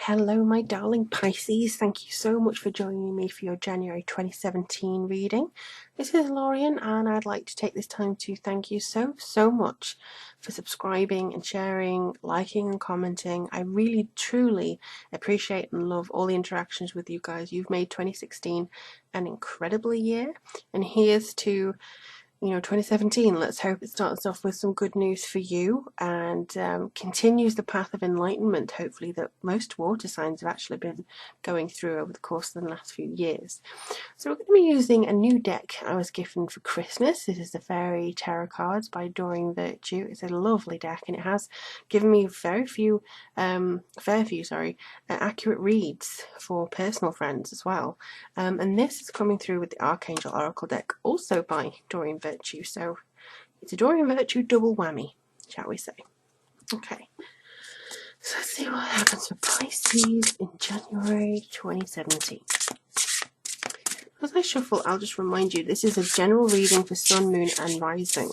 Hello my darling Pisces, thank you so much for joining me for your January 2017 reading. This is Lorien and I'd like to take this time to thank you so much for subscribing and sharing, liking and commenting. I really truly appreciate and love all the interactions with you guys. You've made 2016 an incredible year, and here's to 2017. Let's hope it starts off with some good news for you and continues the path of enlightenment, hopefully, that most water signs have actually been going through over the course of the last few years. So we're going to be using a new deck I was given for Christmas. This is the Fairy Tarot Cards by Lorien. It's a lovely deck, and it has given me fair few accurate reads for personal friends as well. And this is coming through with the Archangel Oracle deck, also by Lorien. So it's a Lorien double whammy, shall we say. Okay, so let's see what happens for Pisces in January 2017. As I shuffle, I'll just remind you, this is a general reading for Sun, Moon and Rising.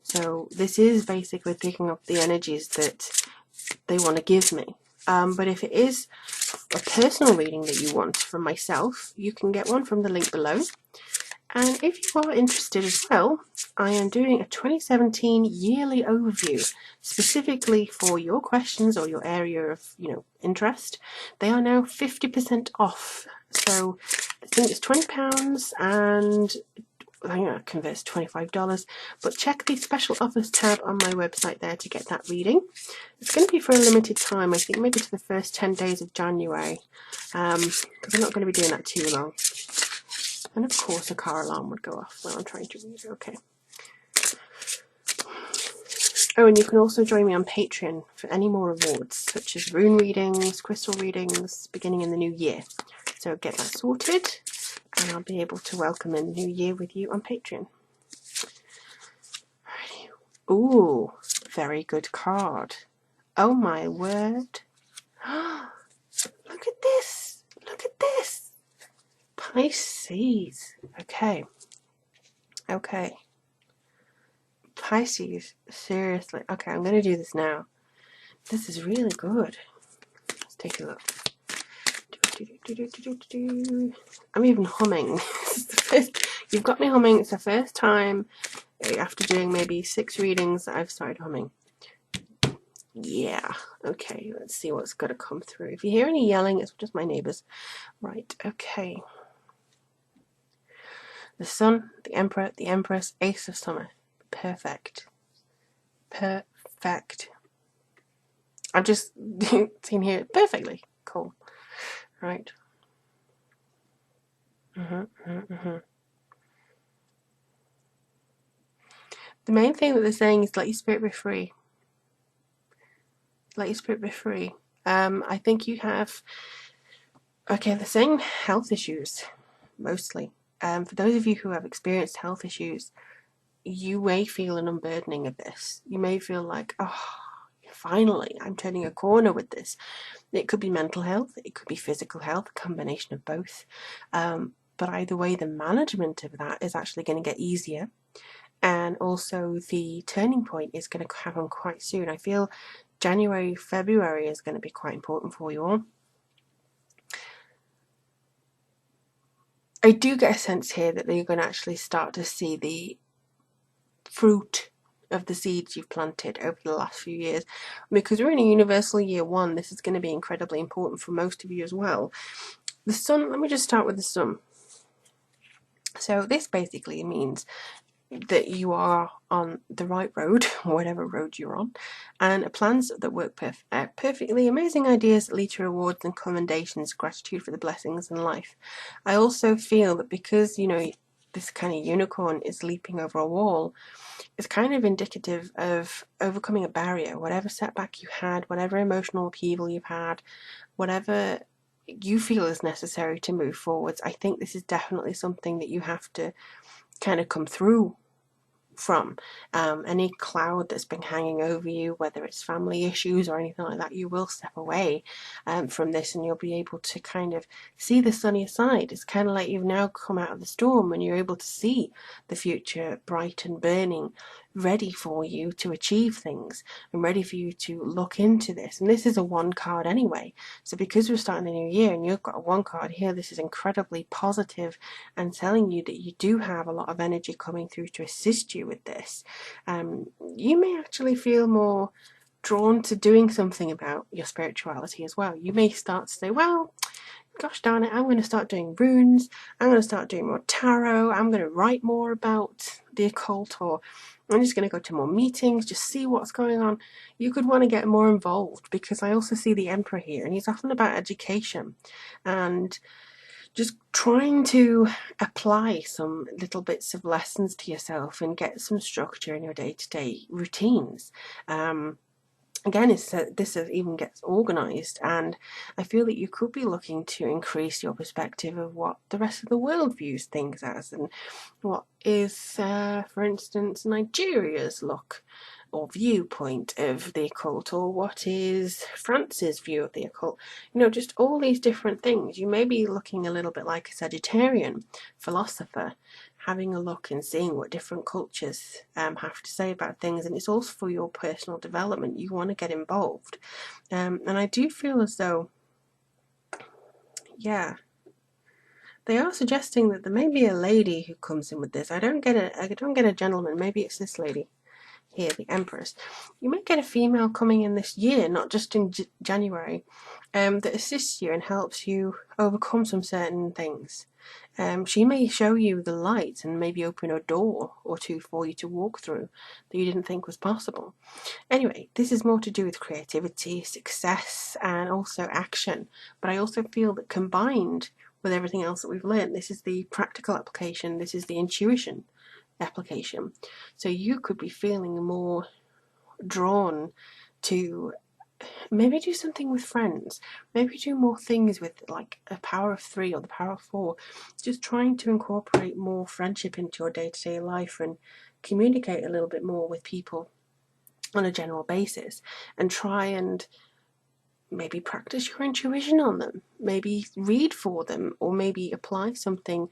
So this is basically picking up the energies that they want to give me. But if it is a personal reading that you want from myself, you can get one from the link below. And if you are interested as well, I am doing a 2017 yearly overview specifically for your questions or your area of interest. They are now 50% off. So I think it's £20 and I think that converts to $25, but check the special offers tab on my website there to get that reading. It's going to be for a limited time, I think maybe to the first 10 days of January, because I'm not going to be doing that too long. And of course a car alarm would go off when I'm trying to read. Okay. Oh, and you can also join me on Patreon for any more rewards, such as rune readings, crystal readings, beginning in the new year. So get that sorted, and I'll be able to welcome in the new year with you on Patreon. Alrighty. Ooh, very good card. Oh my word. Look at this. Look at this. Pisces. Okay. Okay. Pisces. Seriously. Okay, I'm going to do this now. This is really good. Let's take a look. I'm even humming. You've got me humming. It's the first time after doing maybe 6 readings that I've started humming. Yeah. Okay, let's see what's going to come through. If you hear any yelling, it's just my neighbours. Right, okay. The Sun, the Emperor, the Empress, Ace of Summer. Perfect. Perfect. I've just seen here perfectly. Cool. Right. The main thing that they're saying is let your spirit be free. Let your spirit be free. I think you have... Okay, they're saying health issues, mostly. For those of you who have experienced health issues, you may feel an unburdening of this. You may feel like, oh, finally, I'm turning a corner with this. It could be mental health, it could be physical health, a combination of both. But either way, the management of that is actually going to get easier. And also the turning point is going to happen quite soon. I feel January, February is going to be quite important for you all. I do get a sense here that you're going to actually start to see the fruit of the seeds you've planted over the last few years. Because we're in a universal year 1, this is going to be incredibly important for most of you as well. The Sun, let me just start with the Sun. So this basically means that you are on the right road, whatever road you're on, and plans that work perfectly, amazing ideas that lead to rewards and commendations, gratitude for the blessings in life. I also feel that because, this kind of unicorn is leaping over a wall, it's kind of indicative of overcoming a barrier, whatever setback you had, whatever emotional upheaval you've had, whatever you feel is necessary to move forwards. I think this is definitely something that you have to kind of come through from. Any cloud that's been hanging over you, whether it's family issues or anything like that, you will step away from this, and you'll be able to kind of see the sunnier side. It's kind of like you've now come out of the storm and you're able to see the future bright and burning ready for you to achieve things and ready for you to look into this. And this is a 1 card anyway. So because we're starting the new year and you've got a 1 card here, this is incredibly positive and telling you that you do have a lot of energy coming through to assist you with this. You may actually feel more drawn to doing something about your spirituality as well. You may start to say, well, gosh darn it, I'm going to start doing runes, I'm going to start doing more tarot, I'm going to write more about the occult, or I'm just going to go to more meetings, just see what's going on. You could want to get more involved, because I also see the Emperor here, and he's often about education and just trying to apply some little bits of lessons to yourself and get some structure in your day-to-day routines. Again, this even gets organised, and I feel that you could be looking to increase your perspective of what the rest of the world views things as, and what is, for instance, Nigeria's look or viewpoint of the occult, or what is France's view of the occult. You know, just all these different things. You may be looking a little bit like a Sagittarian philosopher, having a look and seeing what different cultures have to say about things, and it's also for your personal development. You want to get involved, and I do feel as though, yeah, they are suggesting that there may be a lady who comes in with this. I don't get a gentleman. Maybe it's this lady here, the Empress. You might get a female coming in this year, not just in January, that assists you and helps you overcome some certain things. She may show you the light and maybe open a door or two for you to walk through that you didn't think was possible. Anyway, this is more to do with creativity, success, and also action. But I also feel that combined with everything else that we've learned, this is the practical application, this is the intuition application. So you could be feeling more drawn to maybe do something with friends, maybe do more things with like a power of 3 or the power of 4, just trying to incorporate more friendship into your day-to-day life and communicate a little bit more with people on a general basis, and try and maybe practice your intuition on them, maybe read for them, or maybe apply something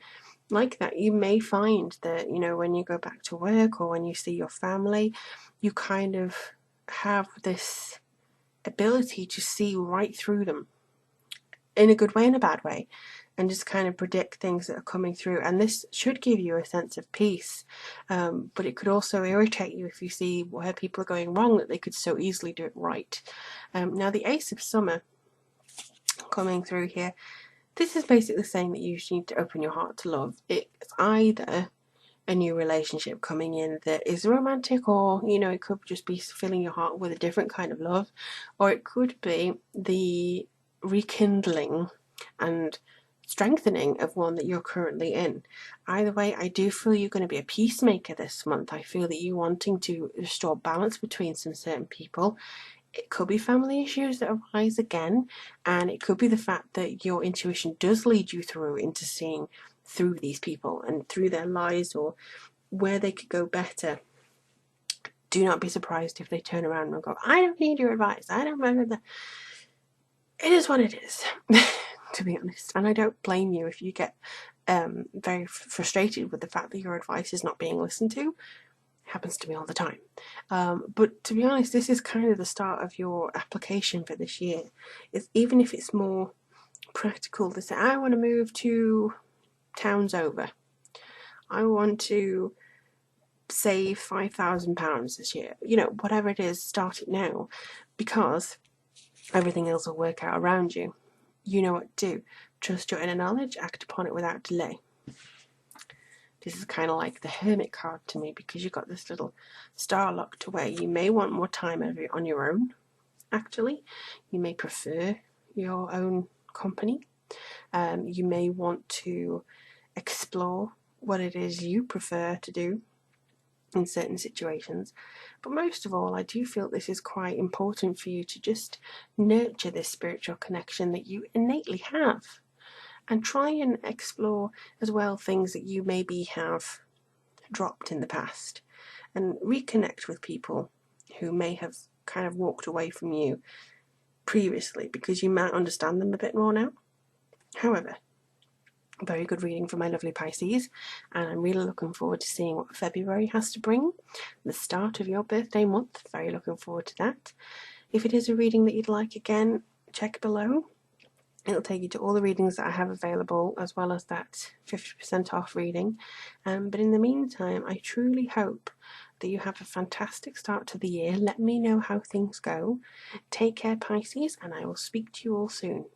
like that. You may find that, you know, when you go back to work or when you see your family, you kind of have this ability to see right through them, in a good way and a bad way, and just kind of predict things that are coming through. And this should give you a sense of peace, but it could also irritate you if you see where people are going wrong, that they could so easily do it right. Now the Ace of Summer coming through here, this is basically saying that you need to open your heart to love. It's either a new relationship coming in that is romantic, or, you know, it could just be filling your heart with a different kind of love, or it could be the rekindling and strengthening of one that you're currently in. Either way, I do feel you're going to be a peacemaker this month. I feel that you're wanting to restore balance between some certain people. It could be family issues that arise again, and it could be the fact that your intuition does lead you through into seeing through these people and through their lies, or where they could go better. Do not be surprised if they turn around and go, I don't need your advice, I don't remember. It is what it is, to be honest, and I don't blame you if you get very frustrated with the fact that your advice is not being listened to. Happens to me all the time. But to be honest, this is kind of the start of your application for this year. Even if it's more practical to say, I want to move to towns over, I want to save £5,000 this year, you know, whatever it is, start it now, because everything else will work out around you. You know what to do. Trust your inner knowledge, act upon it without delay. This is kind of like the Hermit card to me, because you've got this little star lock to where you may want more time on your own, actually. You may prefer your own company. You may want to explore what it is you prefer to do in certain situations. But most of all, I do feel this is quite important for you to just nurture this spiritual connection that you innately have, and try and explore as well things that you maybe have dropped in the past, and reconnect with people who may have kind of walked away from you previously, because you might understand them a bit more now. However, Very good reading for my lovely Pisces, and I'm really looking forward to seeing what February has to bring. The start of your birthday month, very looking forward to that. If it is a reading that you'd like again, check below. It'll take you to all the readings that I have available, as well as that 50% off reading. But in the meantime, I truly hope that you have a fantastic start to the year. Let me know how things go. Take care, Pisces, and I will speak to you all soon.